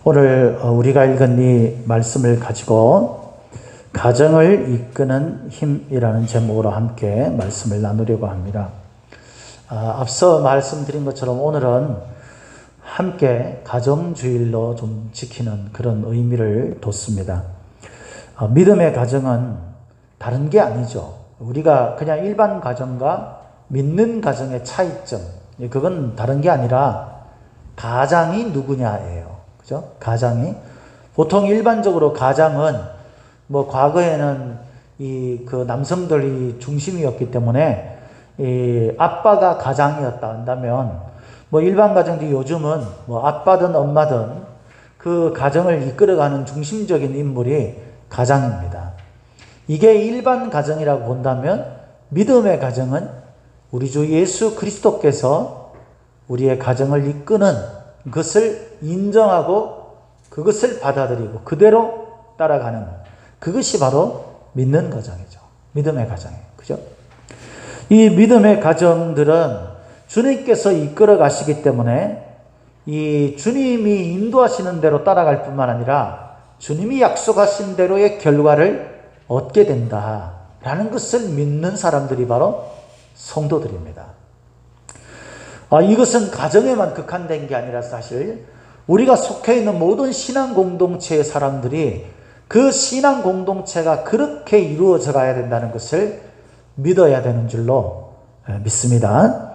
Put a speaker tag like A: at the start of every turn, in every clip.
A: 오늘 우리가 읽은 이 말씀을 가지고 가정을 이끄는 힘이라는 제목으로 함께 말씀을 나누려고 합니다. 앞서 말씀드린 것처럼 오늘은 함께 가정주일로 좀 지키는 그런 의미를 뒀습니다. 믿음의 가정은 다른 게 아니죠. 우리가 그냥 일반 가정과 믿는 가정의 차이점, 그건 다른 게 아니라 가장이 누구냐예요. 그죠? 가장이. 보통 일반적으로 가장은 과거에는 그 남성들이 중심이었기 때문에 아빠가 가장이었다 한다면 일반 가정들이 요즘은 아빠든 엄마든 그 가정을 이끌어가는 중심적인 인물이 가장입니다. 이게 일반 가정이라고 본다면 믿음의 가정은 우리 주 예수 그리스도께서 우리의 가정을 이끄는 그것을 인정하고 그것을 받아들이고 그대로 따라가는 그것이 바로 믿는 가정이죠. 믿음의 가정이에요. 그죠? 이 믿음의 가정들은 주님께서 이끌어 가시기 때문에 이 주님이 인도하시는 대로 따라갈 뿐만 아니라 주님이 약속하신 대로의 결과를 얻게 된다라는 것을 믿는 사람들이 바로 성도들입니다. 이것은 가정에만 국한된 게 아니라 사실 우리가 속해 있는 모든 신앙 공동체의 사람들이 그 신앙 공동체가 그렇게 이루어져 가야 된다는 것을 믿어야 되는 줄로 믿습니다.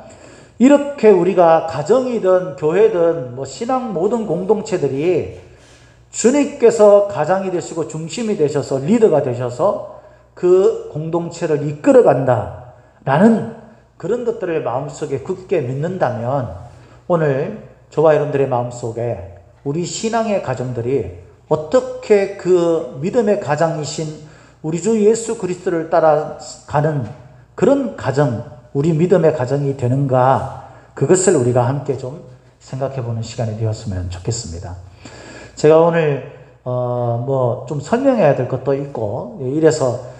A: 이렇게 우리가 가정이든 교회든 신앙 모든 공동체들이 주님께서 가장이 되시고 중심이 되셔서 리더가 되셔서 그 공동체를 이끌어 간다라는 그런 것들을 마음속에 굳게 믿는다면 오늘 저와 여러분들의 마음속에 우리 신앙의 가정들이 어떻게 그 믿음의 가장이신 우리 주 예수 그리스도를 따라가는 그런 가정, 우리 믿음의 가정이 되는가, 그것을 우리가 함께 좀 생각해 보는 시간이 되었으면 좋겠습니다. 제가 오늘 좀 설명해야 될 것도 있고 이래서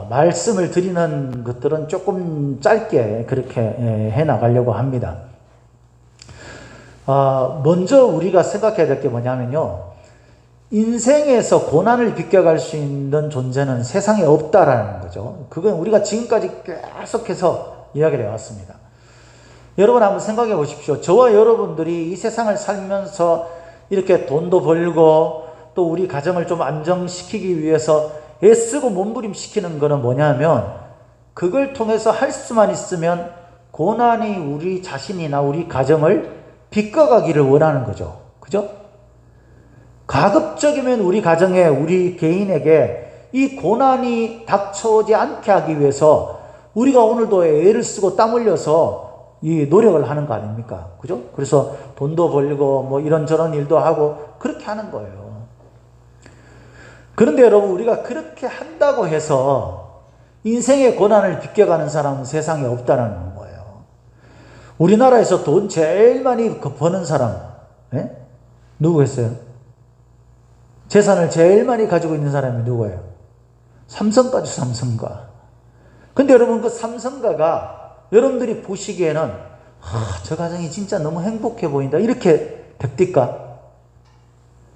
A: 말씀을 드리는 것들은 조금 짧게 그렇게 해 나가려고 합니다. 먼저 우리가 생각해야 될 게 뭐냐면요. 인생에서 고난을 비껴갈 수 있는 존재는 세상에 없다라는 거죠. 그건 우리가 지금까지 계속해서 이야기를 해왔습니다. 여러분 한번 생각해 보십시오. 저와 여러분들이 이 세상을 살면서 이렇게 돈도 벌고 또 우리 가정을 좀 안정시키기 위해서 애쓰고 몸부림시키는 거는 뭐냐면 그걸 통해서 할 수만 있으면 고난이 우리 자신이나 우리 가정을 비껴가기를 원하는 거죠. 그죠? 가급적이면 우리 가정에 우리 개인에게 이 고난이 닥쳐오지 않게 하기 위해서 우리가 오늘도 애를 쓰고 땀 흘려서 이 노력을 하는 거 아닙니까? 그죠? 그래서 돈도 벌고 이런저런 일도 하고 그렇게 하는 거예요. 그런데 여러분 우리가 그렇게 한다고 해서 인생의 고난을 비껴가는 사람은 세상에 없다는 거예요. 우리나라에서 돈 제일 많이 버는 사람 누구겠어요? 재산을 제일 많이 가지고 있는 사람이 누구예요? 삼성가죠. 삼성가. 근데 여러분 그 삼성가가 여러분들이 보시기에는 저 가정이 진짜 너무 행복해 보인다 이렇게 됩니까?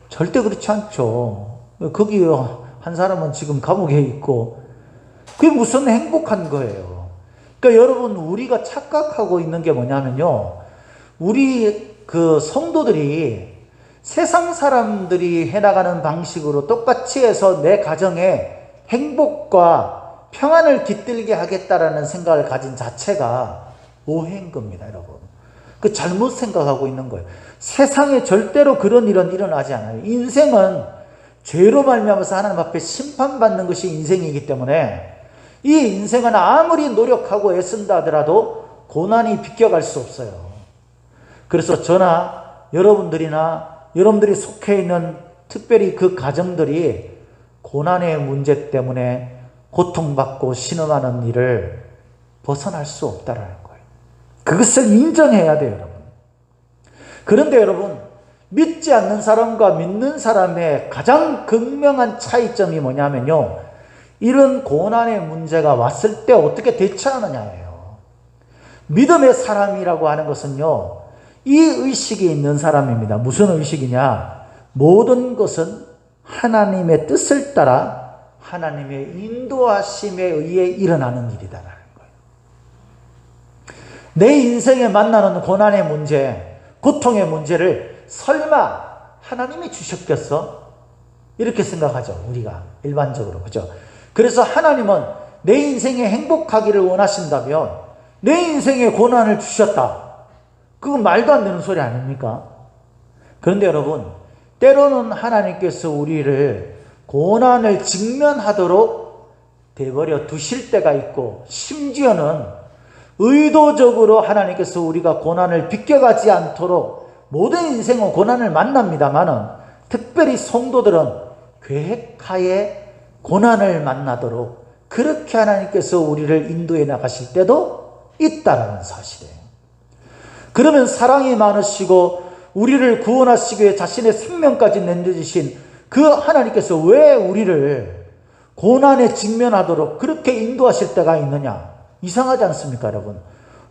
A: 절대 그렇지 않죠. 거기 한 사람은 지금 감옥에 있고 그게 무슨 행복한 거예요. 그러니까 여러분 우리가 착각하고 있는 게 뭐냐면요. 우리 그 성도들이 세상 사람들이 해나가는 방식으로 똑같이 해서 내 가정에 행복과 평안을 깃들게 하겠다라는 생각을 가진 자체가 오해인 겁니다, 여러분. 그 잘못 생각하고 있는 거예요. 세상에 절대로 그런 일은 일어나지 않아요. 인생은 죄로 말미암아서 하나님 앞에 심판받는 것이 인생이기 때문에 이 인생은 아무리 노력하고 애쓴다 하더라도 고난이 비껴갈 수 없어요. 그래서 저나 여러분들이나 여러분들이 속해 있는 특별히 그 가정들이 고난의 문제 때문에 고통받고 신음하는 일을 벗어날 수 없다는 거예요. 그것을 인정해야 돼요, 여러분. 그런데 여러분 믿지 않는 사람과 믿는 사람의 가장 극명한 차이점이 뭐냐면요. 이런 고난의 문제가 왔을 때 어떻게 대처하느냐예요. 믿음의 사람이라고 하는 것은요. 이 의식이 있는 사람입니다. 무슨 의식이냐? 모든 것은 하나님의 뜻을 따라 하나님의 인도하심에 의해 일어나는 일이다라는 거예요. 내 인생에 만나는 고난의 문제, 고통의 문제를 설마 하나님이 주셨겠어? 이렇게 생각하죠, 우리가 일반적으로. 그죠? 그래서 하나님은 내 인생에 행복하기를 원하신다면 내 인생에 고난을 주셨다. 그건 말도 안 되는 소리 아닙니까? 그런데 여러분, 때로는 하나님께서 우리를 고난을 직면하도록 내버려 두실 때가 있고, 심지어는 의도적으로 하나님께서 우리가 고난을 비껴가지 않도록 모든 인생은 고난을 만납니다만은, 특별히 성도들은 계획하에 고난을 만나도록 그렇게 하나님께서 우리를 인도해 나가실 때도 있다는 사실이에요. 그러면 사랑이 많으시고 우리를 구원하시기 위해 자신의 생명까지 내주신 그 하나님께서 왜 우리를 고난에 직면하도록 그렇게 인도하실 때가 있느냐? 이상하지 않습니까, 여러분?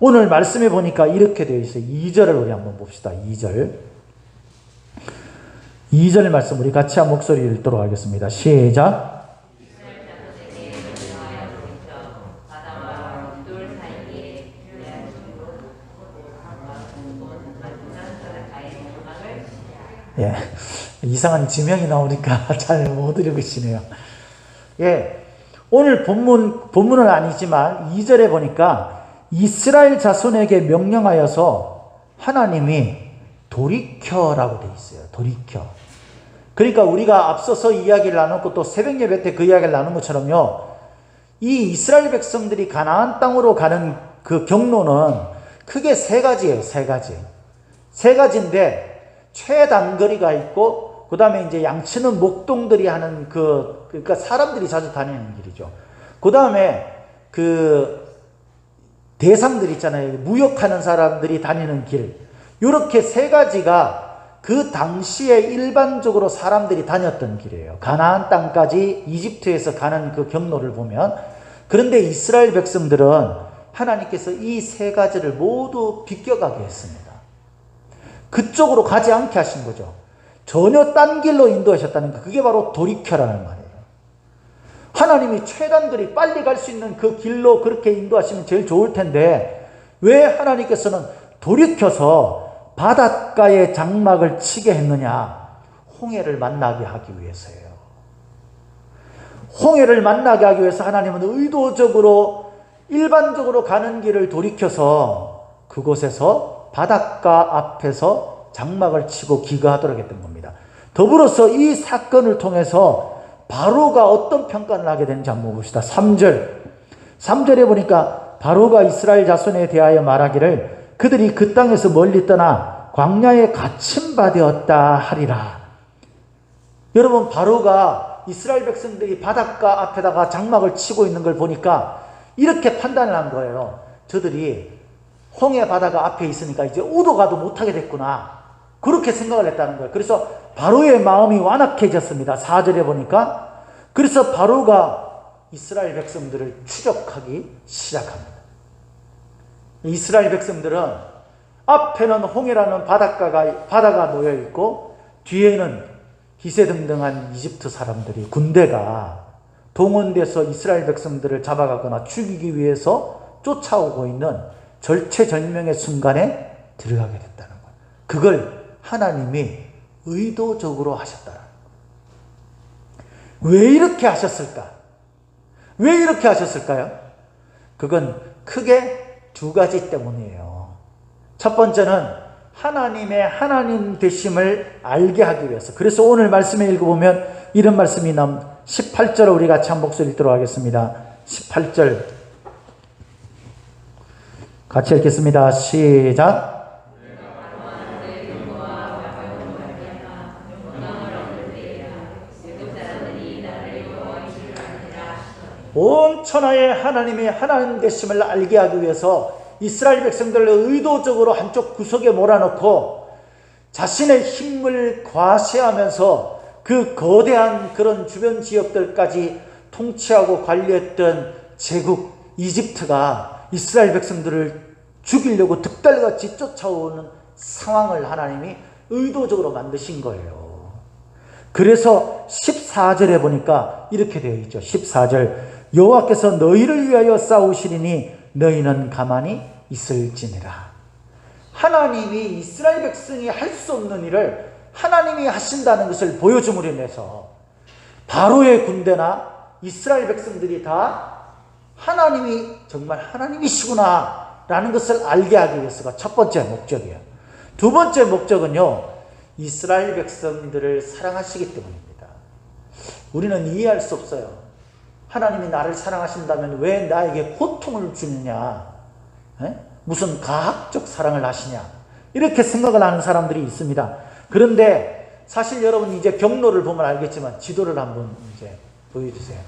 A: 오늘 말씀해 보니까 이렇게 되어 있어요. 2절을 우리 한번 봅시다. 2절 말씀 우리 같이 한 목소리 읽도록 하겠습니다. 시작. 예, 이상한 지명이 나오니까 잘 못 읽으시네요. 예, 오늘 본문은 아니지만 2절에 보니까 이스라엘 자손에게 명령하여서 하나님이 돌이켜라고 되어 있어요. 돌이켜. 그러니까 우리가 앞서서 이야기를 나눴고 또 새벽 예배 때 그 이야기를 나눈 것처럼요, 이 이스라엘 백성들이 가나안 땅으로 가는 그 경로는 크게 세 가지예요. 세 가지인데 최단거리가 있고, 그 다음에 이제 양치는 목동들이 하는 그러니까 사람들이 자주 다니는 길이죠. 그 다음에 그 대상들 있잖아요. 무역하는 사람들이 다니는 길. 이렇게 세 가지가 그 당시에 일반적으로 사람들이 다녔던 길이에요. 가나안 땅까지 이집트에서 가는 그 경로를 보면. 그런데 이스라엘 백성들은 하나님께서 이 세 가지를 모두 비껴가게 했습니다. 그쪽으로 가지 않게 하신 거죠. 전혀 딴 길로 인도하셨다는 거. 그게 바로 돌이켜라는 말이에요. 하나님이 최단들이 빨리 갈 수 있는 그 길로 그렇게 인도하시면 제일 좋을 텐데, 왜 하나님께서는 돌이켜서 바닷가에 장막을 치게 했느냐? 홍해를 만나게 하기 위해서예요. 홍해를 만나게 하기 위해서 하나님은 의도적으로 일반적으로 가는 길을 돌이켜서 그곳에서 바닷가 앞에서 장막을 치고 기거하도록 했던 겁니다. 더불어서 이 사건을 통해서 바로가 어떤 평가를 하게 되는지 한번 봅시다. 3절에 보니까 바로가 이스라엘 자손에 대하여 말하기를 그들이 그 땅에서 멀리 떠나 광야에 갇힌 바 되었다 하리라. 여러분, 바로가 이스라엘 백성들이 바닷가 앞에다가 장막을 치고 있는 걸 보니까 이렇게 판단을 한 거예요. 저들이 홍해 바다가 앞에 있으니까 이제 오도 가도 못하게 됐구나. 그렇게 생각을 했다는 거예요. 그래서 바로의 마음이 완악해졌습니다. 4절에 보니까. 그래서 바로가 이스라엘 백성들을 추적하기 시작합니다. 이스라엘 백성들은 앞에는 홍해라는 바다가 놓여 있고, 뒤에는 기세등등한 이집트 사람들이, 군대가 동원돼서 이스라엘 백성들을 잡아가거나 죽이기 위해서 쫓아오고 있는 절체절명의 순간에 들어가게 됐다는 거예요. 그걸 하나님이 의도적으로 하셨다는 거예요. 왜 이렇게 하셨을까? 왜 이렇게 하셨을까요? 그건 크게 두 가지 때문이에요. 첫 번째는 하나님의 하나님 되심을 알게 하기 위해서. 그래서 오늘 말씀에 읽어보면 이런 말씀이 18절을 우리 같이 한 목소리 읽도록 하겠습니다. 18절 같이 읽겠습니다. 시작. 온 천하의 하나님의 하나님 되심을 알게 하기 위해서 이스라엘 백성들을 의도적으로 한쪽 구석에 몰아넣고 자신의 힘을 과시하면서 그 거대한 그런 주변 지역들까지 통치하고 관리했던 제국 이집트가 이스라엘 백성들을 죽이려고 득달같이 쫓아오는 상황을 하나님이 의도적으로 만드신 거예요. 그래서 14절에 보니까 이렇게 되어 있죠. 14절 여호와께서 너희를 위하여 싸우시리니 너희는 가만히 있을지니라. 하나님이 이스라엘 백성이 할 수 없는 일을 하나님이 하신다는 것을 보여줌으로 인해서 바로의 군대나 이스라엘 백성들이 다 하나님이 정말 하나님이시구나 라는 것을 알게 하기 위해서가 첫 번째 목적이에요. 두 번째 목적은요, 이스라엘 백성들을 사랑하시기 때문입니다. 우리는 이해할 수 없어요. 하나님이 나를 사랑하신다면 왜 나에게 고통을 주느냐, 무슨 가학적 사랑을 하시냐, 이렇게 생각을 하는 사람들이 있습니다. 그런데 사실 여러분 이제 경로를 보면 알겠지만 지도를 한번 이제 보여주세요.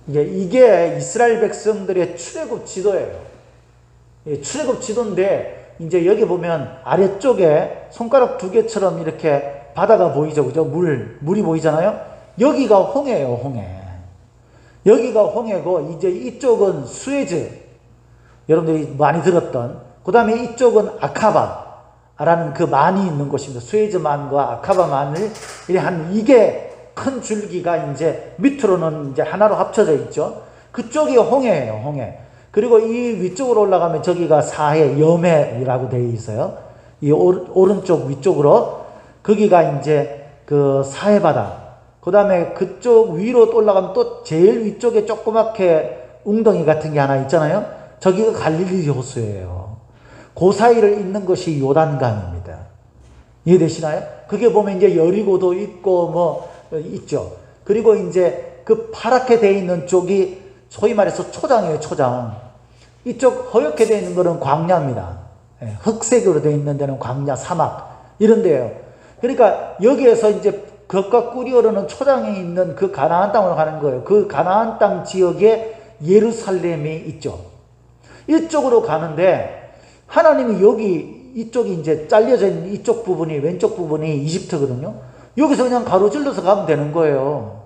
A: 이게 이스라엘 백성들의 출애굽 지도예요. 출애굽 지도인데 이제 여기 보면 아래쪽에 손가락 두 개처럼 이렇게 바다가 보이죠, 그죠? 물이 보이잖아요. 여기가 홍해예요, 홍해. 여기가 홍해고 이제 이쪽은 수에즈. 여러분들이 많이 들었던. 그 다음에 이쪽은 아카바라는 그 만이 있는 곳입니다. 수에즈만과 아카바만을 이게 큰 줄기가 이제 밑으로는 이제 하나로 합쳐져 있죠. 그쪽이 홍해예요, 홍해. 그리고 이 위쪽으로 올라가면 저기가 사해, 염해라고 되어 있어요. 이 오른쪽 위쪽으로 거기가 이제 그 사해바다. 그 다음에 그쪽 위로 올라가면 또 제일 위쪽에 조그맣게 웅덩이 같은 게 하나 있잖아요. 저기가 갈릴리 호수예요. 그 사이를 잇는 것이 요단강입니다. 이해되시나요? 그게 보면 이제 여리고도 있고 뭐 있죠. 그리고 이제 그 파랗게 되어 있는 쪽이 소위 말해서 초장이에요, 초장. 이쪽 허옇게 되어 있는 거는 광야입니다. 흑색으로 되어 있는 데는 광야, 사막 이런 데예요. 그러니까 여기에서 이제 겉과 꿀이 흐르는 초장에 있는 그 가나안 땅으로 가는 거예요. 그 가나안 땅 지역에 예루살렘이 있죠. 이쪽으로 가는데 하나님이 여기 이쪽이 이제 잘려져 있는 이쪽 부분이, 왼쪽 부분이 이집트거든요. 여기서 그냥 가로질러서 가면 되는 거예요.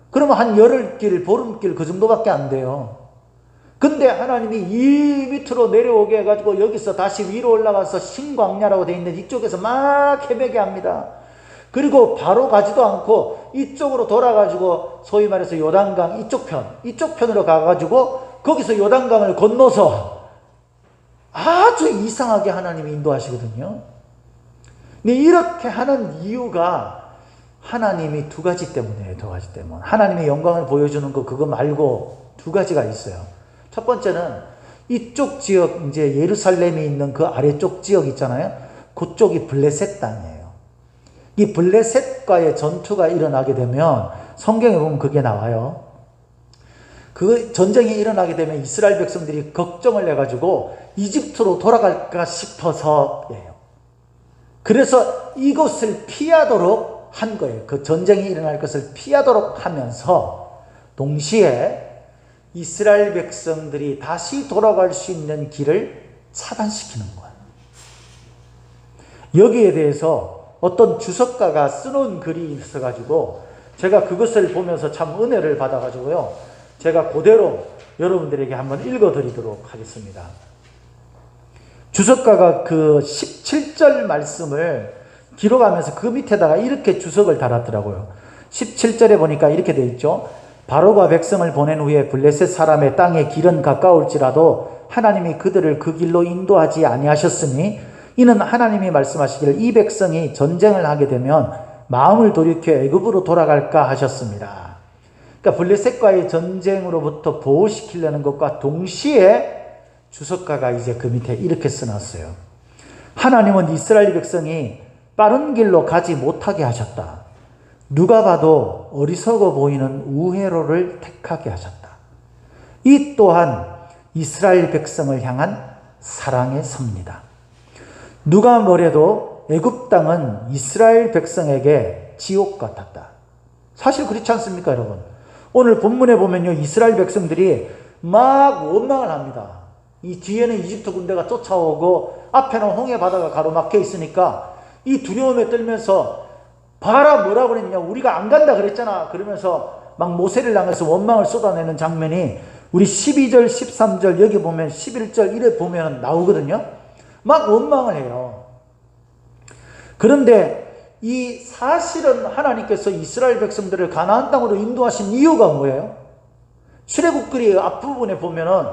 A: 그러면 한 열흘길, 보름길 그 정도밖에 안 돼요. 근데 하나님이 이 밑으로 내려오게 해가지고 여기서 다시 위로 올라가서 신광야라고 되어 있는 이쪽에서 막 헤매게 합니다. 그리고 바로 가지도 않고 이쪽으로 돌아가지고 소위 말해서 요단강 이쪽 편으로 가가지고 거기서 요단강을 건너서 아주 이상하게 하나님이 인도하시거든요. 근데 이렇게 하는 이유가 하나님이 두 가지 때문이에요. 두 가지 때문. 하나님의 영광을 보여주는 거 그거 말고 두 가지가 있어요. 첫 번째는 이쪽 지역, 이제 예루살렘이 있는 그 아래쪽 지역 있잖아요. 그쪽이 블레셋 땅이에요. 이 블레셋과의 전투가 일어나게 되면 성경에 보면 그게 나와요. 그 전쟁이 일어나게 되면 이스라엘 백성들이 걱정을 해가지고 이집트로 돌아갈까 싶어서예요. 그래서 이곳을 피하도록 한 거예요. 그 전쟁이 일어날 것을 피하도록 하면서 동시에 이스라엘 백성들이 다시 돌아갈 수 있는 길을 차단시키는 거예요. 여기에 대해서 어떤 주석가가 써놓은 글이 있어가지고 제가 그것을 보면서 참 은혜를 받아가지고요. 제가 그대로 여러분들에게 한번 읽어드리도록 하겠습니다. 주석가가 그 17절 말씀을 기록하면서 그 밑에다가 이렇게 주석을 달았더라고요. 17절에 보니까 이렇게 되어 있죠. 바로가 백성을 보낸 후에 블레셋 사람의 땅의 길은 가까울지라도 하나님이 그들을 그 길로 인도하지 아니하셨으니 이는 하나님이 말씀하시기를 이 백성이 전쟁을 하게 되면 마음을 돌이켜 애굽으로 돌아갈까 하셨습니다. 그러니까 블레셋과의 전쟁으로부터 보호시키려는 것과 동시에 주석가가 이제 그 밑에 이렇게 써놨어요. 하나님은 이스라엘 백성이 빠른 길로 가지 못하게 하셨다. 누가 봐도 어리석어 보이는 우회로를 택하게 하셨다. 이 또한 이스라엘 백성을 향한 사랑의 섭니다. 누가 뭐래도 애굽 땅은 이스라엘 백성에게 지옥 같았다. 사실 그렇지 않습니까, 여러분? 오늘 본문에 보면요, 이스라엘 백성들이 막 원망을 합니다. 이 뒤에는 이집트 군대가 쫓아오고 앞에는 홍해 바다가 가로막혀 있으니까 이 두려움에 떨면서 봐라 뭐라 그랬냐, 우리가 안 간다 그랬잖아. 그러면서 막 모세를 향해서 원망을 쏟아내는 장면이 우리 12절 13절 여기 보면 11절 이래 보면 나오거든요. 막 원망을 해요. 그런데 이 사실은 하나님께서 이스라엘 백성들을 가나안 땅으로 인도하신 이유가 뭐예요? 출애굽기 앞부분에 보면은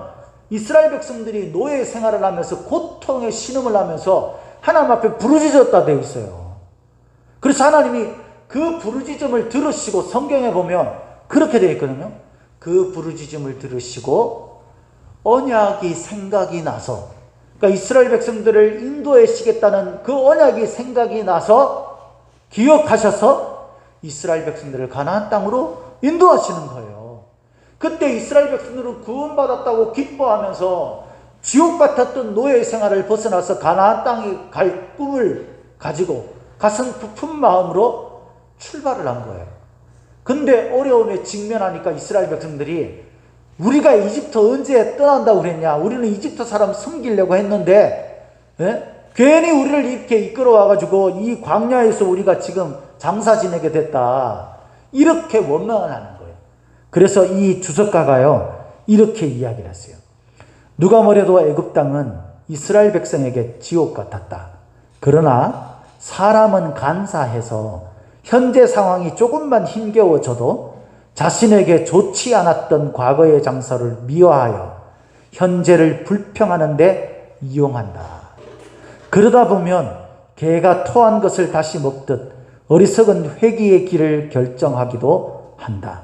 A: 이스라엘 백성들이 노예 생활을 하면서 고통의 신음을 하면서 하나님 앞에 부르짖었다 되어 있어요. 그래서 하나님이 그 부르짖음을 들으시고 성경에 보면 그렇게 되어 있거든요. 그 부르짖음을 들으시고 언약이 생각이 나서, 그러니까 이스라엘 백성들을 인도하시겠다는 그 언약이 생각이 나서 기억하셔서 이스라엘 백성들을 가나안 땅으로 인도하시는 거예요. 그때 이스라엘 백성들은 구원받았다고 기뻐하면서 지옥 같았던 노예 생활을 벗어나서 가나안 땅에 갈 꿈을 가지고 가슴 부푼 마음으로 출발을 한 거예요. 근데 어려움에 직면하니까 이스라엘 백성들이 우리가 이집트 언제 떠난다고 그랬냐? 우리는 이집트 사람 섬기려고 했는데 괜히 우리를 이렇게 이끌어와가지고 이 광야에서 우리가 지금 장사 지내게 됐다. 이렇게 원망을 하는 거예요. 그래서 이 주석가가요 이렇게 이야기를 했어요. 누가 뭐래도 애굽 땅은 이스라엘 백성에게 지옥 같았다. 그러나 사람은 간사해서 현재 상황이 조금만 힘겨워져도 자신에게 좋지 않았던 과거의 장사를 미워하여 현재를 불평하는 데 이용한다. 그러다 보면 개가 토한 것을 다시 먹듯 어리석은 회개의 길을 결정하기도 한다.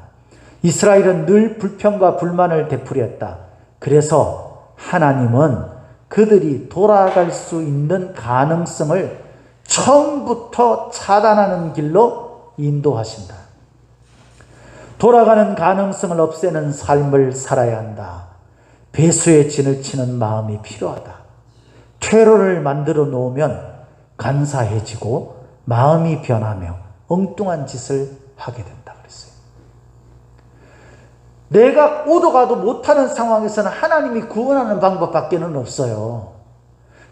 A: 이스라엘은 늘 불평과 불만을 되풀이했다. 그래서 하나님은 그들이 돌아갈 수 있는 가능성을 처음부터 차단하는 길로 인도하신다. 돌아가는 가능성을 없애는 삶을 살아야 한다. 배수의 진을 치는 마음이 필요하다. 퇴로를 만들어 놓으면 간사해지고 마음이 변하며 엉뚱한 짓을 하게 된다 그랬어요. 내가 오도 가도 못하는 상황에서는 하나님이 구원하는 방법밖에는 없어요.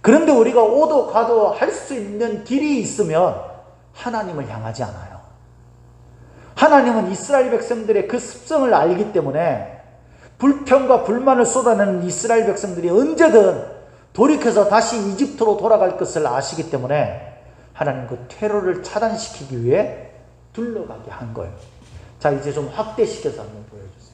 A: 그런데 우리가 오도 가도 할 수 있는 길이 있으면 하나님을 향하지 않아요. 하나님은 이스라엘 백성들의 그 습성을 알기 때문에 불평과 불만을 쏟아내는 이스라엘 백성들이 언제든 돌이켜서 다시 이집트로 돌아갈 것을 아시기 때문에 하나님 그 퇴로를 차단시키기 위해 둘러가게 한 거예요. 자, 이제 좀 확대시켜서 한번 보여주세요.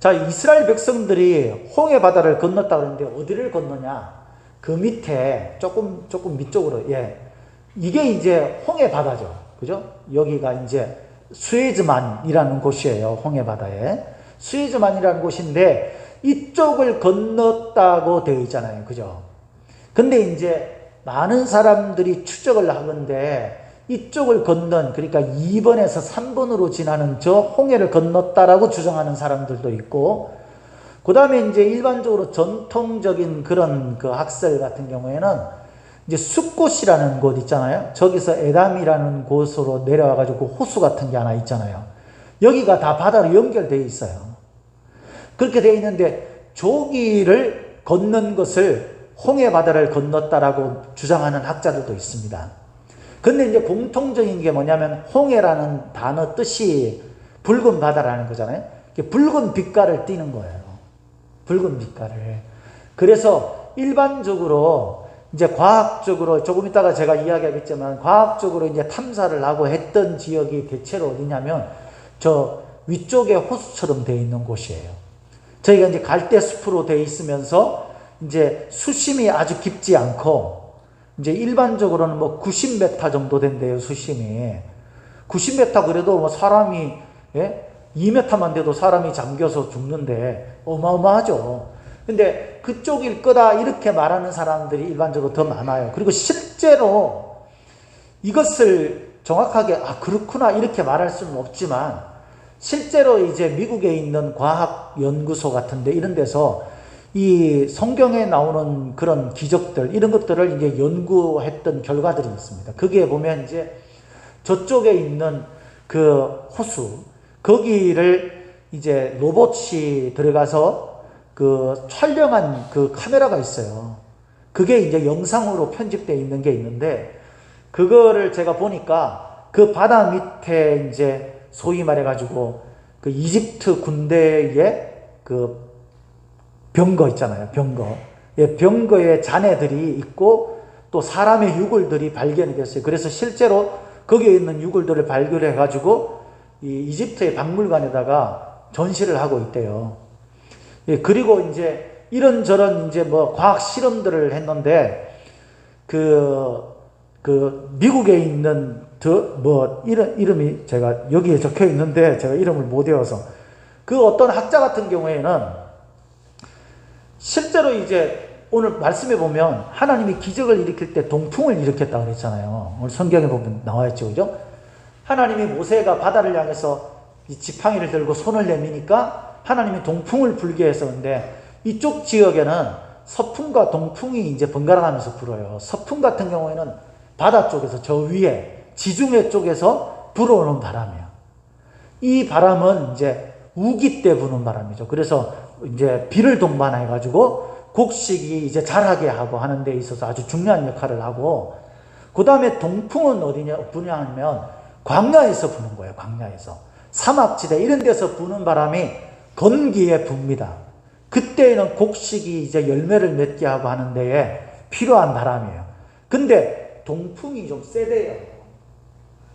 A: 자, 이스라엘 백성들이 홍해 바다를 건넜다 그러는데 어디를 건너냐? 그 밑에 조금 밑쪽으로, 이게 이제 홍해 바다죠. 그죠? 여기가 이제 수에즈만이라는 곳이에요. 홍해 바다에. 수에즈만이라는 곳인데 이쪽을 건넜다고 되어 있잖아요. 그죠? 근데 이제 많은 사람들이 추적을 하건데 이쪽을 건넌, 그러니까 2번에서 3번으로 지나는 저 홍해를 건넜다라고 주장하는 사람들도 있고, 그 다음에 이제 일반적으로 전통적인 그런 그 학설 같은 경우에는 이제 숫곳이라는 곳 있잖아요. 저기서 에담이라는 곳으로 내려와가지고 호수 같은 게 하나 있잖아요. 여기가 다 바다로 연결되어 있어요. 그렇게 되어 있는데 저기를 건넌 것을 홍해 바다를 건넜다라고 주장하는 학자들도 있습니다. 근데 이제 공통적인 게 뭐냐면 홍해라는 단어 뜻이 붉은 바다라는 거잖아요. 붉은 빛깔을 띠는 거예요. 붉은 빛깔을. 그래서 일반적으로 이제 과학적으로 조금 이따가 제가 이야기하겠지만 과학적으로 이제 탐사를 하고 했던 지역이 대체로 어디냐면 저 위쪽에 호수처럼 되어 있는 곳이에요. 저희가 이제 갈대숲으로 되어 있으면서 이제 수심이 아주 깊지 않고 이제 일반적으로는 뭐 90m 정도 된대요, 수심이. 90m 그래도 뭐 사람이, 2m만 돼도 사람이 잠겨서 죽는데 어마어마하죠. 근데 그쪽일 거다 이렇게 말하는 사람들이 일반적으로 더 많아요. 그리고 실제로 이것을 정확하게 그렇구나 이렇게 말할 수는 없지만 실제로 이제 미국에 있는 과학연구소 같은데 이런 데서 이 성경에 나오는 그런 기적들 이런 것들을 이제 연구했던 결과들이 있습니다. 거기에 보면 이제 저쪽에 있는 그 호수 거기를 이제 로봇이 들어가서 그 촬영한 그 카메라가 있어요. 그게 이제 영상으로 편집되어 있는 게 있는데 그거를 제가 보니까 그 바다 밑에 이제 소위 말해가지고 그 이집트 군대의 그 병거 있잖아요. 병거. 병거에 잔해들이 있고 또 사람의 유골들이 발견이 됐어요. 그래서 실제로 거기에 있는 유골들을 발견해 가지고 이 이집트의 박물관에다가 전시를 하고 있대요. 예, 그리고 이제 이런저런 이제 뭐 과학 실험들을 했는데 그 미국에 있는 이름이 제가 여기에 적혀 있는데 제가 이름을 못 외워서 그 어떤 학자 같은 경우에는 실제로 이제 오늘 말씀해 보면 하나님이 기적을 일으킬 때 동풍을 일으켰다고 그랬잖아요. 오늘 성경에 보면 나와 있죠. 그죠? 하나님이 모세가 바다를 향해서 이 지팡이를 들고 손을 내미니까 하나님이 동풍을 불게 했었는데 이쪽 지역에는 서풍과 동풍이 이제 번갈아 가면서 불어요. 서풍 같은 경우에는 바다 쪽에서 저 위에 지중해 쪽에서 불어오는 바람이에요. 이 바람은 이제 우기 때 부는 바람이죠. 그래서 이제 비를 동반해 가지고 곡식이 이제 자라게 하고 하는 데 있어서 아주 중요한 역할을 하고, 그 다음에 동풍은 부냐면 광야에서 부는 거예요. 광야에서. 사막지대 이런 데서 부는 바람이 건기에 붑니다. 그때에는 곡식이 이제 열매를 맺게 하고 하는 데에 필요한 바람이에요. 근데 동풍이 좀 세대요.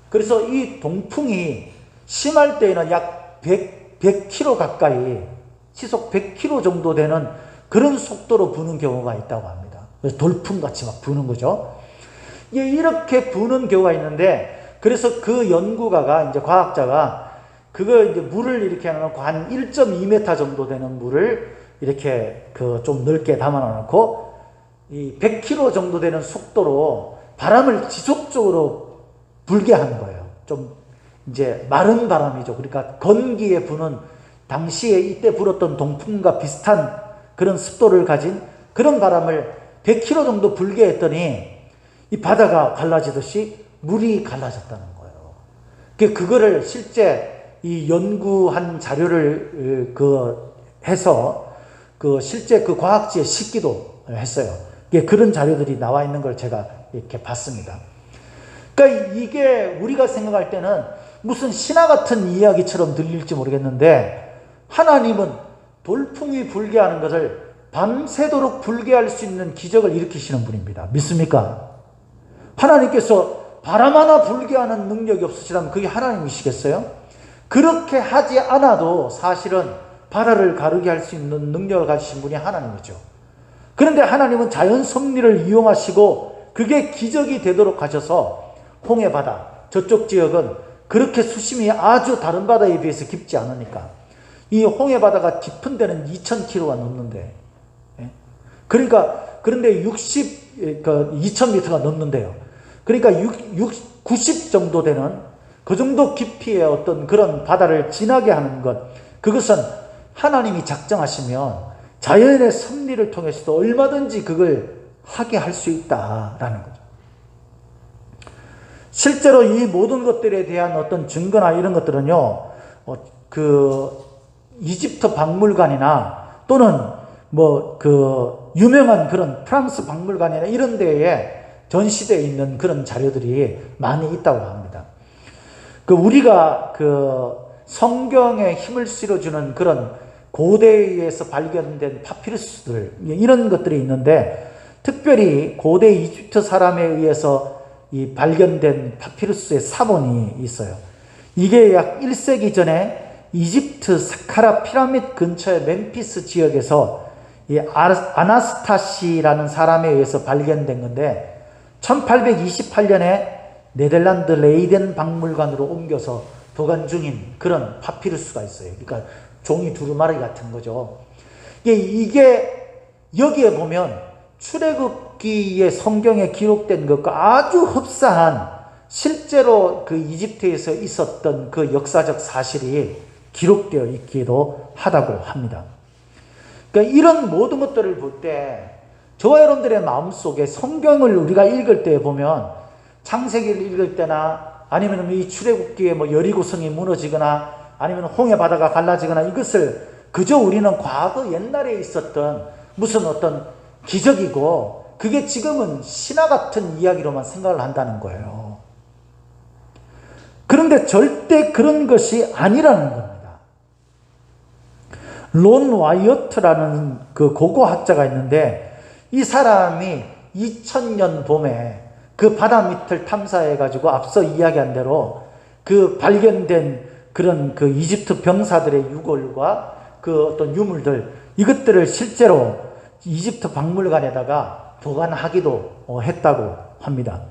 A: 그래서 이 동풍이 심할 때에는 약 100km 가까이, 시속 100km 정도 되는 그런 속도로 부는 경우가 있다고 합니다. 그래서 돌풍같이 막 부는 거죠. 이렇게 부는 경우가 있는데, 그래서 그 연구가가, 이제 과학자가, 그거 이제 물을 이렇게 해놓고 한 1.2m 정도 되는 물을 이렇게 좀 넓게 담아놓고, 이 100km 정도 되는 속도로 바람을 지속적으로 불게 하는 거예요. 좀 이제 마른 바람이죠. 그러니까 건기에 부는, 당시에 이때 불었던 동풍과 비슷한 그런 습도를 가진 그런 바람을 100km 정도 불게 했더니 이 바다가 갈라지듯이 물이 갈라졌다는 거예요. 그거를 실제 이 연구한 자료를 해서 실제 그 과학지에 싣기도 했어요. 그런 자료들이 나와 있는 걸 제가 이렇게 봤습니다. 그러니까 이게 우리가 생각할 때는 무슨 신화 같은 이야기처럼 들릴지 모르겠는데, 하나님은 돌풍이 불게 하는 것을 밤새도록 불게 할 수 있는 기적을 일으키시는 분입니다. 믿습니까? 하나님께서 바람 하나 불게 하는 능력이 없으시다면 그게 하나님이시겠어요? 그렇게 하지 않아도 사실은 바다를 가르게 할 수 있는 능력을 가지신 분이 하나님이죠. 그런데 하나님은 자연 섭리를 이용하시고 그게 기적이 되도록 하셔서 홍해 바다, 저쪽 지역은 그렇게 수심이 아주 다른 바다에 비해서 깊지 않으니까, 이 홍해 바다가 깊은 데는 2,000km가 넘는데, 그런데 2,000m가 넘는데요. 그러니까 90 정도 되는 그 정도 깊이의 어떤 그런 바다를 지나게 하는 것, 그것은 하나님이 작정하시면 자연의 섭리를 통해서도 얼마든지 그걸 하게 할 수 있다라는 거죠. 실제로 이 모든 것들에 대한 어떤 증거나 이런 것들은요, 이집트 박물관이나 또는 유명한 그런 프랑스 박물관이나 이런 데에 전시되어 있는 그런 자료들이 많이 있다고 합니다. 우리가 성경에 힘을 실어주는 그런 고대에서 발견된 파피루스들, 이런 것들이 있는데, 특별히 고대 이집트 사람에 의해서 이 발견된 파피루스의 사본이 있어요. 이게 약 1세기 전에 이집트 사카라 피라미드 근처의 멤피스 지역에서 이 아나스타시라는 사람에 의해서 발견된 건데, 1828년에 네덜란드 레이덴 박물관으로 옮겨서 보관 중인 그런 파피루스가 있어요. 그러니까 종이 두루마리 같은 거죠. 이게 여기에 보면 출애굽기의 성경에 기록된 것과 아주 흡사한, 실제로 그 이집트에서 있었던 그 역사적 사실이 기록되어 있기도 하다고 합니다. 그러니까 이런 모든 것들을 볼 때 저와 여러분들의 마음속에 성경을 우리가 읽을 때 보면, 창세기를 읽을 때나 아니면 이 출애굽기에 여리고성이 무너지거나 아니면 홍해 바다가 갈라지거나, 이것을 그저 우리는 과거 옛날에 있었던 무슨 어떤 기적이고 그게 지금은 신화 같은 이야기로만 생각을 한다는 거예요. 그런데 절대 그런 것이 아니라는 겁니다. 론 와이어트라는 그 고고학자가 있는데, 이 사람이 2000년 봄에 그 바다 밑을 탐사해가지고 앞서 이야기한 대로 그 발견된 그런 그 이집트 병사들의 유골과 그 어떤 유물들, 이것들을 실제로 이집트 박물관에다가 보관하기도 했다고 합니다.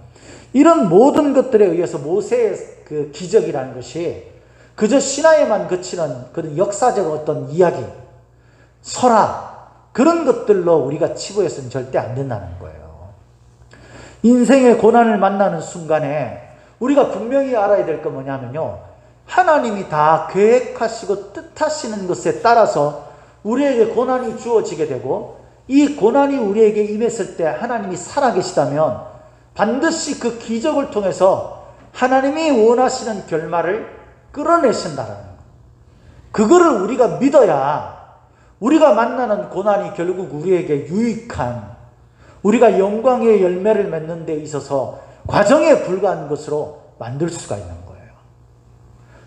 A: 이런 모든 것들에 의해서 모세의 그 기적이라는 것이 그저 신화에만 그치는 그런 역사적 어떤 이야기, 설화, 그런 것들로 우리가 치부해서는 절대 안 된다는 거예요. 인생의 고난을 만나는 순간에 우리가 분명히 알아야 될 건 뭐냐면요, 하나님이 다 계획하시고 뜻하시는 것에 따라서 우리에게 고난이 주어지게 되고, 이 고난이 우리에게 임했을 때 하나님이 살아계시다면 반드시 그 기적을 통해서 하나님이 원하시는 결말을 끌어내신다라는 것. 그거를 우리가 믿어야 우리가 만나는 고난이 결국 우리에게 유익한, 우리가 영광의 열매를 맺는 데 있어서 과정에 불과한 것으로 만들 수가 있는 거예요.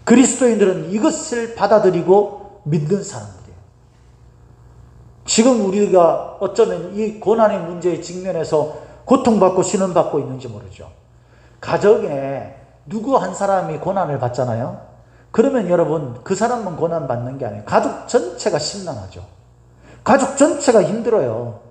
A: 그리스도인들은 이것을 받아들이고 믿는 사람들이에요. 지금 우리가 어쩌면 이 고난의 문제에 직면해서 고통받고 신음받고 있는지 모르죠. 가정에 누구 한 사람이 고난을 받잖아요. 그러면 여러분, 그 사람만 고난받는 게 아니에요. 가족 전체가 심란하죠. 가족 전체가 힘들어요.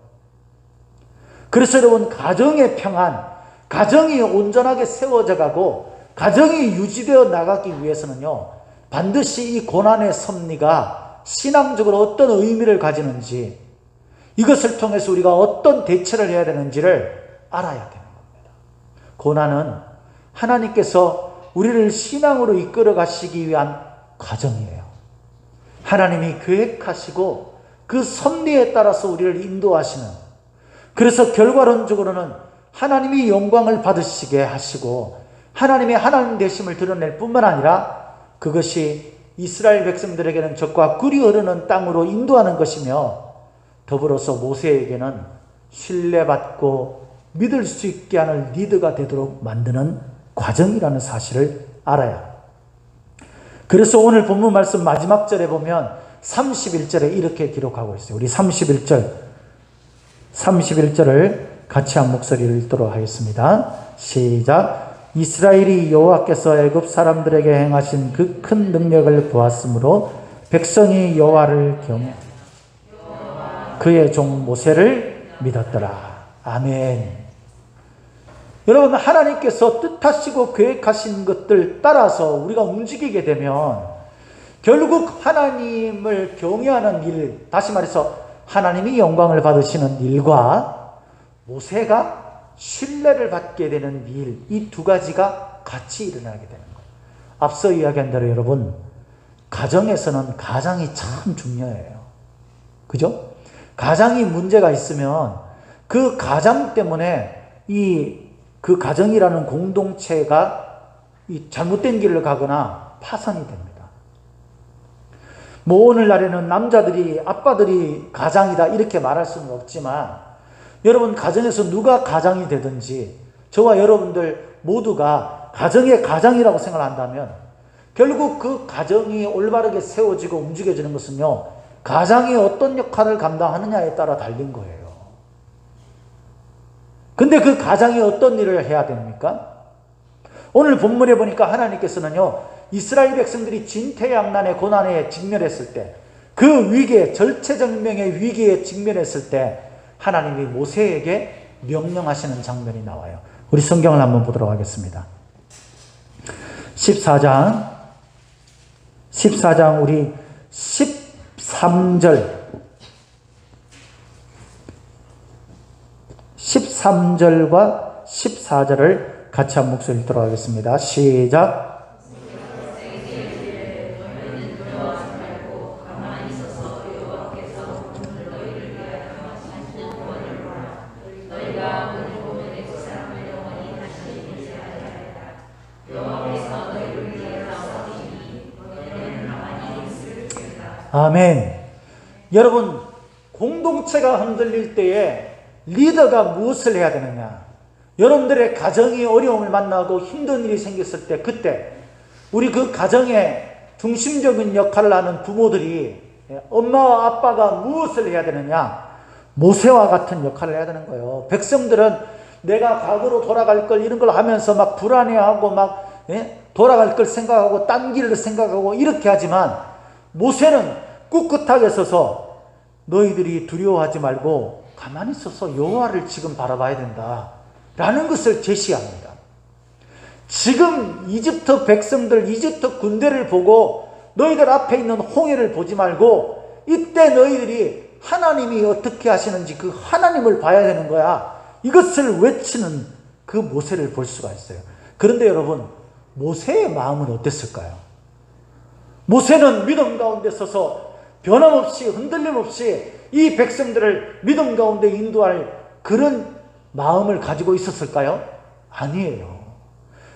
A: 그래서 여러분, 가정의 평안, 가정이 온전하게 세워져 가고 가정이 유지되어 나가기 위해서는요, 반드시 이 고난의 섭리가 신앙적으로 어떤 의미를 가지는지, 이것을 통해서 우리가 어떤 대처를 해야 되는지를 알아야 되는 겁니다. 고난은 하나님께서 우리를 신앙으로 이끌어 가시기 위한 과정이에요. 하나님이 계획하시고 그 섭리에 따라서 우리를 인도하시는, 그래서 결과론적으로는 하나님이 영광을 받으시게 하시고 하나님의 하나님 되심을 드러낼 뿐만 아니라 그것이 이스라엘 백성들에게는 적과 꿀이 흐르는 땅으로 인도하는 것이며, 더불어서 모세에게는 신뢰받고 믿을 수 있게 하는 리더가 되도록 만드는 과정이라는 사실을 알아야. 그래서 오늘 본문 말씀 마지막 절에 보면 31절에 이렇게 기록하고 있어요. 우리 31절을 같이 한 목소리를 읽도록 하겠습니다. 시작. 이스라엘이 여호와께서 애굽 사람들에게 행하신 그 큰 능력을 보았으므로 백성이 여호와를 경외 그의 종 모세를 믿었더라. 아멘. 여러분, 하나님께서 뜻하시고 계획하신 것들 따라서 우리가 움직이게 되면 결국 하나님을 경외하는 일, 다시 말해서 하나님이 영광을 받으시는 일과 모세가 신뢰를 받게 되는 일, 이 두 가지가 같이 일어나게 되는 거예요. 앞서 이야기한 대로 여러분, 가정에서는 가장이 참 중요해요. 그죠? 가장이 문제가 있으면 그 가장 때문에 그 가정이라는 공동체가 잘못된 길을 가거나 파산이 됩니다. 뭐 오늘날에는 남자들이, 아빠들이 가장이다 이렇게 말할 수는 없지만, 여러분, 가정에서 누가 가장이 되든지 저와 여러분들 모두가 가정의 가장이라고 생각한다면 결국 그 가정이 올바르게 세워지고 움직여지는 것은요, 가장이 어떤 역할을 감당하느냐에 따라 달린 거예요. 근데 그 가장이 어떤 일을 해야 됩니까? 오늘 본문에 보니까 하나님께서는요, 이스라엘 백성들이 진퇴양난의 고난에 직면했을 때, 그 위기에, 절체절명의 위기에 직면했을 때 하나님이 모세에게 명령하시는 장면이 나와요. 우리 성경을 한번 보도록 하겠습니다. 14장 우리 13절과 14절을 같이 한 목소리 읽도록 하겠습니다. 시작. 아멘. 여러분, 공동체가 흔들릴 때에 리더가 무엇을 해야 되느냐? 여러분들의 가정이 어려움을 만나고 힘든 일이 생겼을 때, 그때 우리 그 가정의 중심적인 역할을 하는 부모들이, 엄마와 아빠가 무엇을 해야 되느냐? 모세와 같은 역할을 해야 되는 거예요. 백성들은 내가 과거로 돌아갈 걸 이런 걸 하면서 막 불안해하고 막 돌아갈 걸 생각하고 딴 길을 생각하고 이렇게 하지만 모세는 꿋꿋하게 서서 너희들이 두려워하지 말고 가만히 서서 여호와를 지금 바라봐야 된다라는 것을 제시합니다. 지금 이집트 백성들, 이집트 군대를 보고 너희들 앞에 있는 홍해를 보지 말고 이때 너희들이 하나님이 어떻게 하시는지 그 하나님을 봐야 되는 거야. 이것을 외치는 그 모세를 볼 수가 있어요. 그런데 여러분, 모세의 마음은 어땠을까요? 모세는 믿음 가운데 서서 변함없이 흔들림 없이 이 백성들을 믿음 가운데 인도할 그런 마음을 가지고 있었을까요? 아니에요.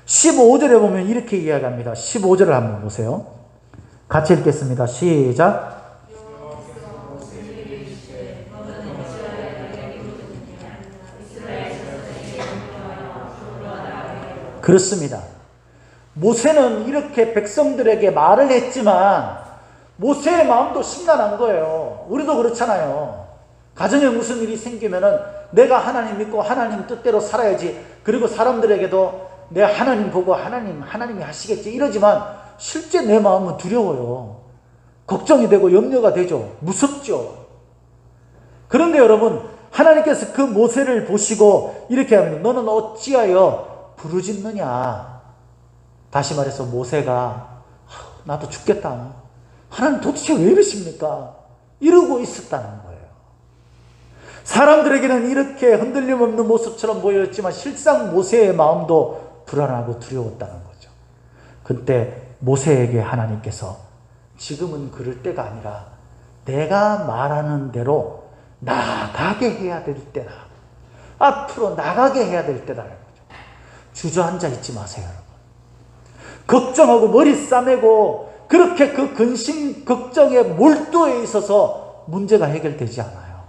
A: 15절에 보면 이렇게 이야기합니다. 15절을 한번 보세요. 같이 읽겠습니다. 시작. 그렇습니다. 모세는 이렇게 백성들에게 말을 했지만 모세의 마음도 심란한 거예요. 우리도 그렇잖아요. 가정에 무슨 일이 생기면은 내가 하나님 믿고 하나님 뜻대로 살아야지. 그리고 사람들에게도 내 하나님 보고 하나님이 하시겠지 이러지만 실제 내 마음은 두려워요. 걱정이 되고 염려가 되죠. 무섭죠. 그런데 여러분, 하나님께서 그 모세를 보시고 이렇게 합니다. 너는 어찌하여 부르짖느냐. 다시 말해서 모세가 나도 죽겠다. 하나님 도대체 왜 이러십니까? 이러고 있었다는 거예요. 사람들에게는 이렇게 흔들림 없는 모습처럼 보였지만 실상 모세의 마음도 불안하고 두려웠다는 거죠. 그때 모세에게 하나님께서 지금은 그럴 때가 아니라 내가 말하는 대로 나가게 해야 될 때다. 앞으로 나가게 해야 될 때다라는 거죠. 주저앉아 있지 마세요, 여러분. 걱정하고 머리 싸매고 그렇게 그 근심 걱정에 몰두해 있어서 문제가 해결되지 않아요.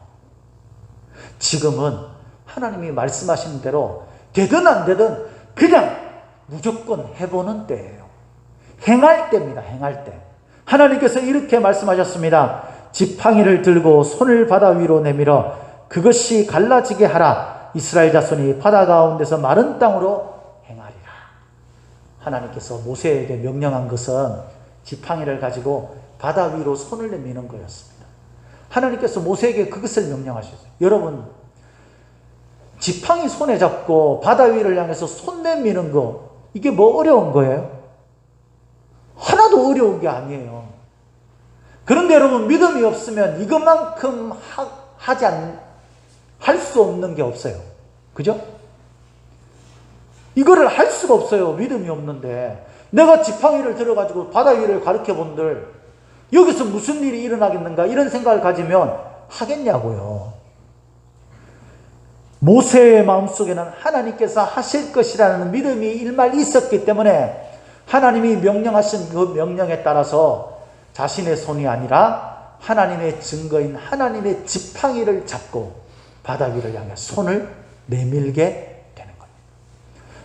A: 지금은 하나님이 말씀하신 대로 되든 안 되든 그냥 무조건 해보는 때예요. 행할 때입니다. 행할 때. 하나님께서 이렇게 말씀하셨습니다. 지팡이를 들고 손을 바다 위로 내밀어 그것이 갈라지게 하라. 이스라엘 자손이 바다 가운데서 마른 땅으로 행하리라. 하나님께서 모세에게 명령한 것은 지팡이를 가지고 바다 위로 손을 내미는 거였습니다. 하나님께서 모세에게 그것을 명령하셨어요. 여러분, 지팡이 손에 잡고 바다 위를 향해서 손 내미는 거, 이게 뭐 어려운 거예요? 하나도 어려운 게 아니에요. 그런데 여러분, 믿음이 없으면 이것만큼 할 수 없는 게 없어요. 그죠? 이거를 할 수가 없어요. 믿음이 없는데. 내가 지팡이를 들어가지고 바다 위를 가르쳐 본들 여기서 무슨 일이 일어나겠는가 이런 생각을 가지면 하겠냐고요. 모세의 마음속에는 하나님께서 하실 것이라는 믿음이 일말 있었기 때문에 하나님이 명령하신 그 명령에 따라서 자신의 손이 아니라 하나님의 증거인 하나님의 지팡이를 잡고 바다 위를 향해 손을 내밀게 되는 거예요.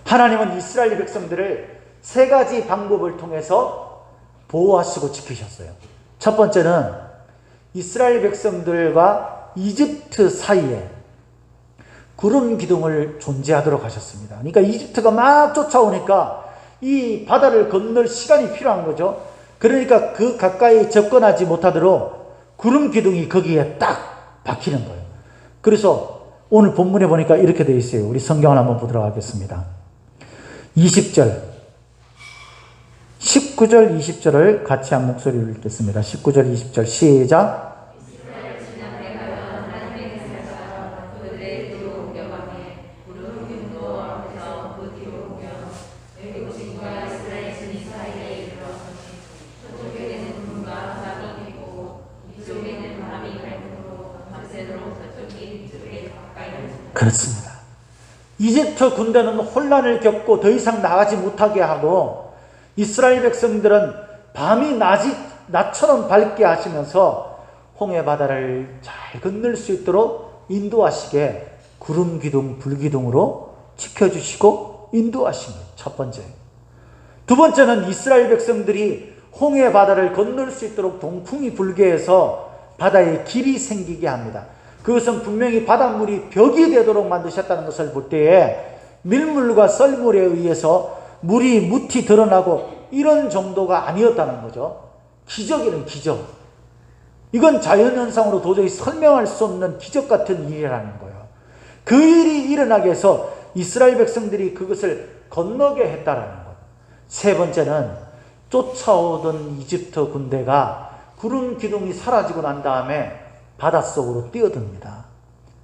A: 하나님은 이스라엘 백성들을 세 가지 방법을 통해서 보호하시고 지키셨어요. 첫 번째는 이스라엘 백성들과 이집트 사이에 구름 기둥을 존재하도록 하셨습니다. 그러니까 이집트가 막 쫓아오니까 이 바다를 건널 시간이 필요한 거죠. 그러니까 그 가까이 접근하지 못하도록 구름 기둥이 거기에 딱 박히는 거예요. 그래서 오늘 본문에 보니까 이렇게 되어 있어요. 우리 성경을 한번 보도록 하겠습니다. 20절 19절, 20절을 같이 한 목소리로 읽겠습니다. 19절, 20절 시작. 그렇습니다. 이집트 군대는 혼란을 겪고 더 이상 나가지 못하게 하고 이스라엘 백성들은 밤이 낮처럼 밝게 하시면서 홍해 바다를 잘 건널 수 있도록 인도하시게 구름 기둥, 불 기둥으로 지켜주시고 인도하신 거예요. 첫 번째. 두 번째는 이스라엘 백성들이 홍해 바다를 건널 수 있도록 동풍이 불게 해서 바다에 길이 생기게 합니다. 그것은 분명히 바닷물이 벽이 되도록 만드셨다는 것을 볼 때에 밀물과 썰물에 의해서 물이 무티 드러나고 이런 정도가 아니었다는 거죠. 기적이는 기적. 이건 자연현상으로 도저히 설명할 수 없는 기적 같은 일이라는 거예요. 그 일이 일어나게 해서 이스라엘 백성들이 그것을 건너게 했다라는 것. 세 번째는 쫓아오던 이집트 군대가 구름 기둥이 사라지고 난 다음에 바닷속으로 뛰어듭니다.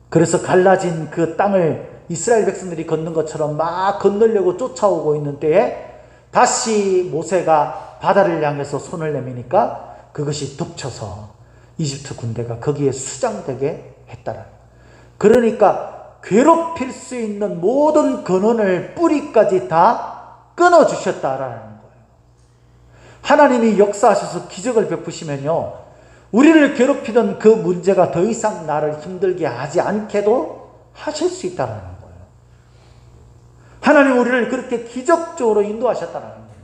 A: 그래서 갈라진 그 땅을 이스라엘 백성들이 걷는 것처럼 막 건너려고 쫓아오고 있는 때에 다시 모세가 바다를 향해서 손을 내미니까 그것이 덮쳐서 이집트 군대가 거기에 수장되게 했다라. 그러니까 괴롭힐 수 있는 모든 근원을 뿌리까지 다 끊어주셨다라는 거예요. 하나님이 역사하셔서 기적을 베푸시면요, 우리를 괴롭히던 그 문제가 더 이상 나를 힘들게 하지 않게도 하실 수 있다는 거예요. 하나님 우리를 그렇게 기적적으로 인도하셨다는 겁니다.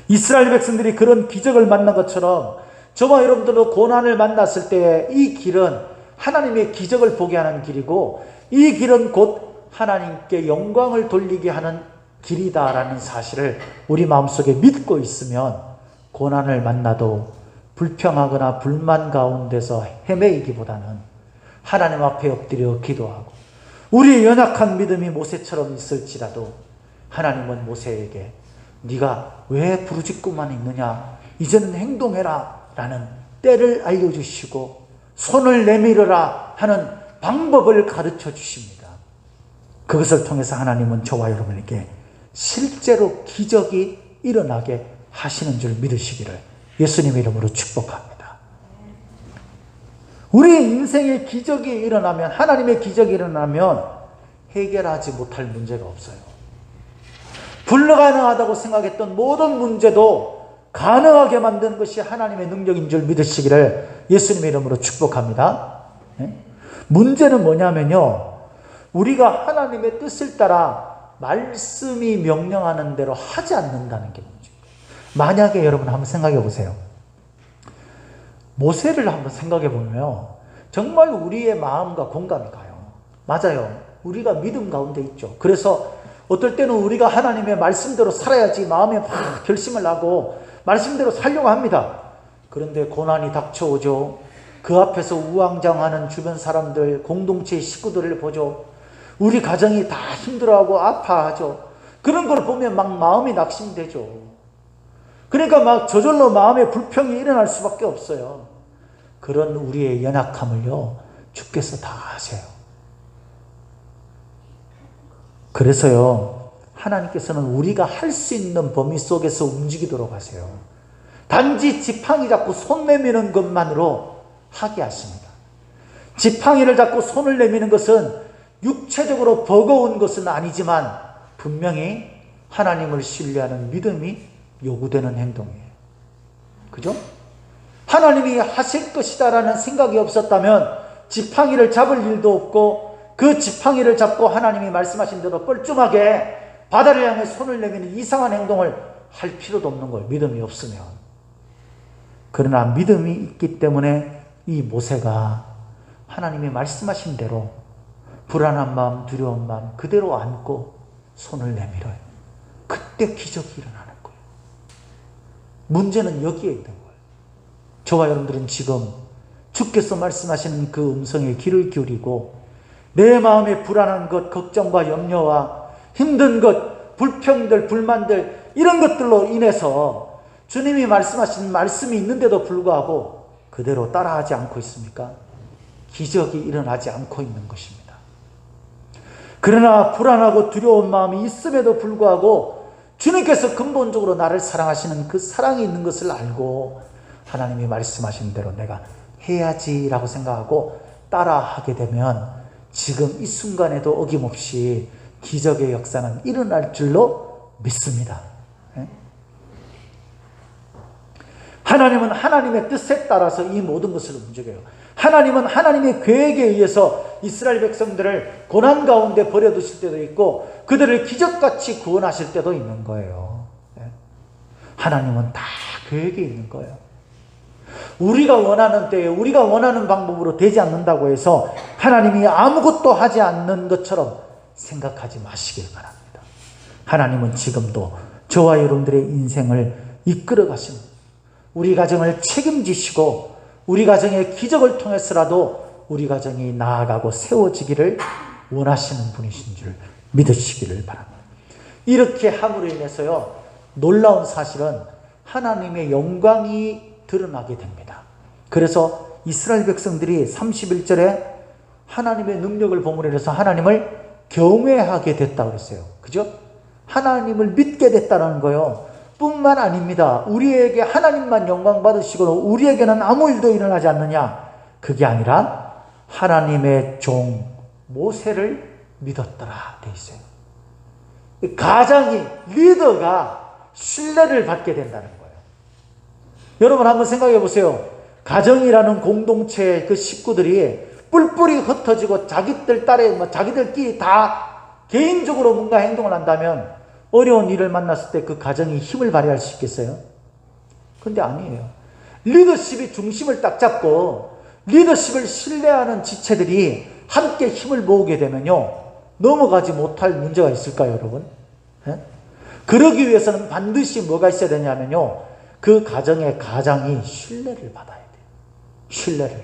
A: 이스라엘 백성들이 그런 기적을 만난 것처럼 저와 여러분들도 고난을 만났을 때 이 길은 하나님의 기적을 보게 하는 길이고 이 길은 곧 하나님께 영광을 돌리게 하는 길이다라는 사실을 우리 마음속에 믿고 있으면 고난을 만나도 불평하거나 불만 가운데서 헤매이기보다는 하나님 앞에 엎드려 기도하고 우리의 연약한 믿음이 모세처럼 있을지라도 하나님은 모세에게 네가 왜 부르짖고만 있느냐, 이제는 행동해라 라는 때를 알려주시고 손을 내밀어라 하는 방법을 가르쳐 주십니다. 그것을 통해서 하나님은 저와 여러분에게 실제로 기적이 일어나게 하시는 줄 믿으시기를 예수님의 이름으로 축복합니다. 우리 인생에 기적이 일어나면, 하나님의 기적이 일어나면 해결하지 못할 문제가 없어요. 불가능하다고 생각했던 모든 문제도 가능하게 만드는 것이 하나님의 능력인 줄 믿으시기를 예수님의 이름으로 축복합니다. 문제는 뭐냐면요, 우리가 하나님의 뜻을 따라 말씀이 명령하는 대로 하지 않는다는 게 문제예요. 만약에 여러분 한번 생각해 보세요. 모세를 한번 생각해 보면요, 정말 우리의 마음과 공감이 가요. 맞아요. 우리가 믿음 가운데 있죠. 그래서 어떨 때는 우리가 하나님의 말씀대로 살아야지 마음에 막 결심을 하고 말씀대로 살려고 합니다. 그런데 고난이 닥쳐오죠. 그 앞에서 우왕좌왕하는 주변 사람들, 공동체의 식구들을 보죠. 우리 가정이 다 힘들어하고 아파하죠. 그런 걸 보면 막 마음이 낙심되죠. 그러니까 막 저절로 마음에 불평이 일어날 수밖에 없어요. 그런 우리의 연약함을요, 주께서 다 아세요. 그래서요, 하나님께서는 우리가 할 수 있는 범위 속에서 움직이도록 하세요. 단지 지팡이 잡고 손 내미는 것만으로 하게 하십니다. 지팡이를 잡고 손을 내미는 것은 육체적으로 버거운 것은 아니지만 분명히 하나님을 신뢰하는 믿음이 요구되는 행동이에요. 그죠? 하나님이 하실 것이다라는 생각이 없었다면 지팡이를 잡을 일도 없고 그 지팡이를 잡고 하나님이 말씀하신 대로 뻘쭘하게 바다를 향해 손을 내미는 이상한 행동을 할 필요도 없는 거예요. 믿음이 없으면. 그러나 믿음이 있기 때문에 이 모세가 하나님이 말씀하신 대로 불안한 마음, 두려운 마음 그대로 안고 손을 내밀어요. 그때 기적이 일어나는 거예요. 문제는 여기에 있는 거예요. 저와 여러분들은 지금 주께서 말씀하시는 그 음성에 귀를 기울이고 내 마음의 불안한 것, 걱정과 염려와 힘든 것, 불평들, 불만들 이런 것들로 인해서 주님이 말씀하신 말씀이 있는데도 불구하고 그대로 따라하지 않고 있습니까? 기적이 일어나지 않고 있는 것입니다. 그러나 불안하고 두려운 마음이 있음에도 불구하고 주님께서 근본적으로 나를 사랑하시는 그 사랑이 있는 것을 알고 하나님이 말씀하신 대로 내가 해야지라고 생각하고 따라하게 되면 지금 이 순간에도 어김없이 기적의 역사는 일어날 줄로 믿습니다. 하나님은 하나님의 뜻에 따라서 이 모든 것을 움직여요. 하나님은 하나님의 계획에 의해서 이스라엘 백성들을 고난 가운데 버려두실 때도 있고 그들을 기적같이 구원하실 때도 있는 거예요. 하나님은 다 계획이 있는 거예요. 우리가 원하는 때에 우리가 원하는 방법으로 되지 않는다고 해서 하나님이 아무것도 하지 않는 것처럼 생각하지 마시길 바랍니다. 하나님은 지금도 저와 여러분들의 인생을 이끌어 가시는, 우리 가정을 책임지시고 우리 가정의 기적을 통해서라도 우리 가정이 나아가고 세워지기를 원하시는 분이신 줄 믿으시기를 바랍니다. 이렇게 함으로 인해서요, 놀라운 사실은 하나님의 영광이 드러나게 됩니다. 그래서 이스라엘 백성들이 31절에 하나님의 능력을 보므로 해서 하나님을 경외하게 됐다고 그랬어요. 그죠? 하나님을 믿게 됐다는 거요. 뿐만 아닙니다. 우리에게 하나님만 영광 받으시고 우리에게는 아무 일도 일어나지 않느냐? 그게 아니라 하나님의 종 모세를 믿었더라 돼 있어요. 가장이, 리더가 신뢰를 받게 된다는 거예요. 여러분 한번 생각해 보세요. 가정이라는 공동체의 그 식구들이 뿔뿔이 흩어지고 자기들 딸에 자기들끼리 다 개인적으로 뭔가 행동을 한다면 어려운 일을 만났을 때 그 가정이 힘을 발휘할 수 있겠어요? 근데 아니에요. 리더십이 중심을 딱 잡고 리더십을 신뢰하는 지체들이 함께 힘을 모으게 되면요, 넘어가지 못할 문제가 있을까요, 여러분? 예? 그러기 위해서는 반드시 뭐가 있어야 되냐면요, 그 가정의 가장이 신뢰를 받아야 돼요. 신뢰를.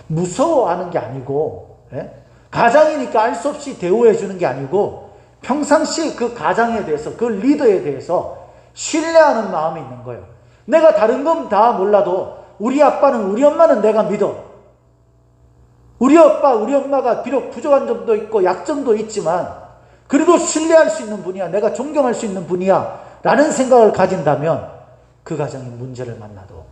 A: 무서워하는 게 아니고, 예? 가장이니까 알 수 없이 대우해 주는 게 아니고 평상시에 그 가장에 대해서, 그 리더에 대해서 신뢰하는 마음이 있는 거예요. 내가 다른 건 다 몰라도 우리 아빠는, 우리 엄마는 내가 믿어. 우리 아빠, 우리 엄마가 비록 부족한 점도 있고 약점도 있지만 그래도 신뢰할 수 있는 분이야, 내가 존경할 수 있는 분이야 라는 생각을 가진다면 그 가정이 문제를 만나도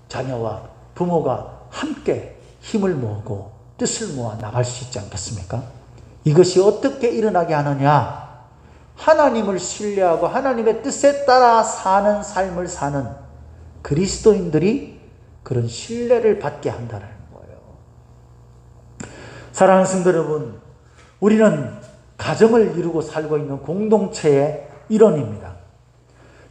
A: 자녀와 부모가 함께 힘을 모으고 뜻을 모아 나갈 수 있지 않겠습니까? 이것이 어떻게 일어나게 하느냐? 하나님을 신뢰하고 하나님의 뜻에 따라 사는 삶을 사는 그리스도인들이 그런 신뢰를 받게 한다는 거예요. 사랑하는 성도 여러분, 우리는 가정을 이루고 살고 있는 공동체의 일원입니다.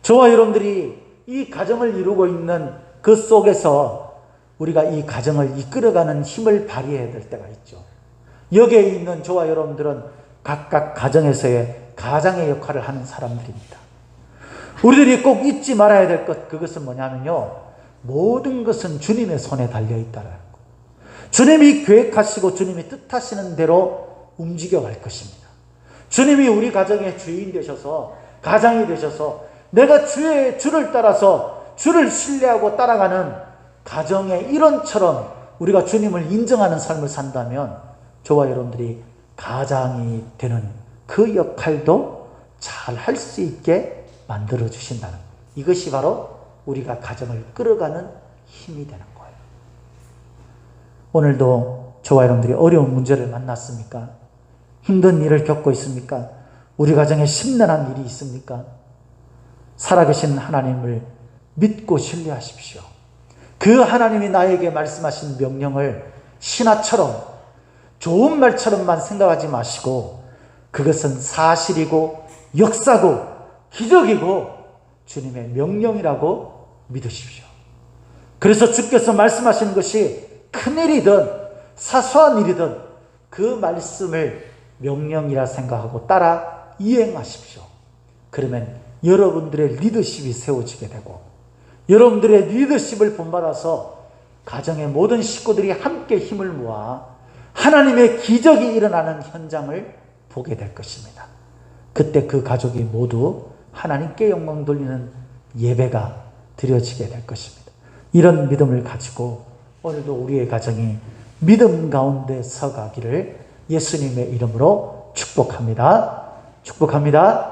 A: 저와 여러분들이 이 가정을 이루고 있는 그 속에서 우리가 이 가정을 이끌어가는 힘을 발휘해야 될 때가 있죠. 여기에 있는 저와 여러분들은 각각 가정에서의 가장의 역할을 하는 사람들입니다. 우리들이 꼭 잊지 말아야 될 것, 그것은 뭐냐면요, 모든 것은 주님의 손에 달려있다는 것. 주님이 계획하시고 주님이 뜻하시는 대로 움직여갈 것입니다. 주님이 우리 가정의 주인 되셔서, 가장이 되셔서 내가 주를 따라서 주를 신뢰하고 따라가는 가정의 일원처럼 우리가 주님을 인정하는 삶을 산다면 저와 여러분들이 가장이 되는 그 역할도 잘 할 수 있게 만들어 주신다는, 이것이 바로 우리가 가정을 끌어가는 힘이 되는 거예요. 오늘도 저와 여러분들이 어려운 문제를 만났습니까? 힘든 일을 겪고 있습니까? 우리 가정에 심란한 일이 있습니까? 살아계신 하나님을 믿고 신뢰하십시오. 그 하나님이 나에게 말씀하신 명령을 신화처럼, 좋은 말처럼만 생각하지 마시고 그것은 사실이고 역사고 기적이고 주님의 명령이라고 믿으십시오. 그래서 주께서 말씀하시는 것이 큰일이든 사소한 일이든 그 말씀을 명령이라 생각하고 따라 이행하십시오. 그러면 여러분들의 리더십이 세워지게 되고 여러분들의 리더십을 본받아서 가정의 모든 식구들이 함께 힘을 모아 하나님의 기적이 일어나는 현장을 보게 될 것입니다. 그때 그 가족이 모두 하나님께 영광 돌리는 예배가 드려지게 될 것입니다. 이런 믿음을 가지고 오늘도 우리의 가정이 믿음 가운데 서가기를 예수님의 이름으로 축복합니다. 축복합니다.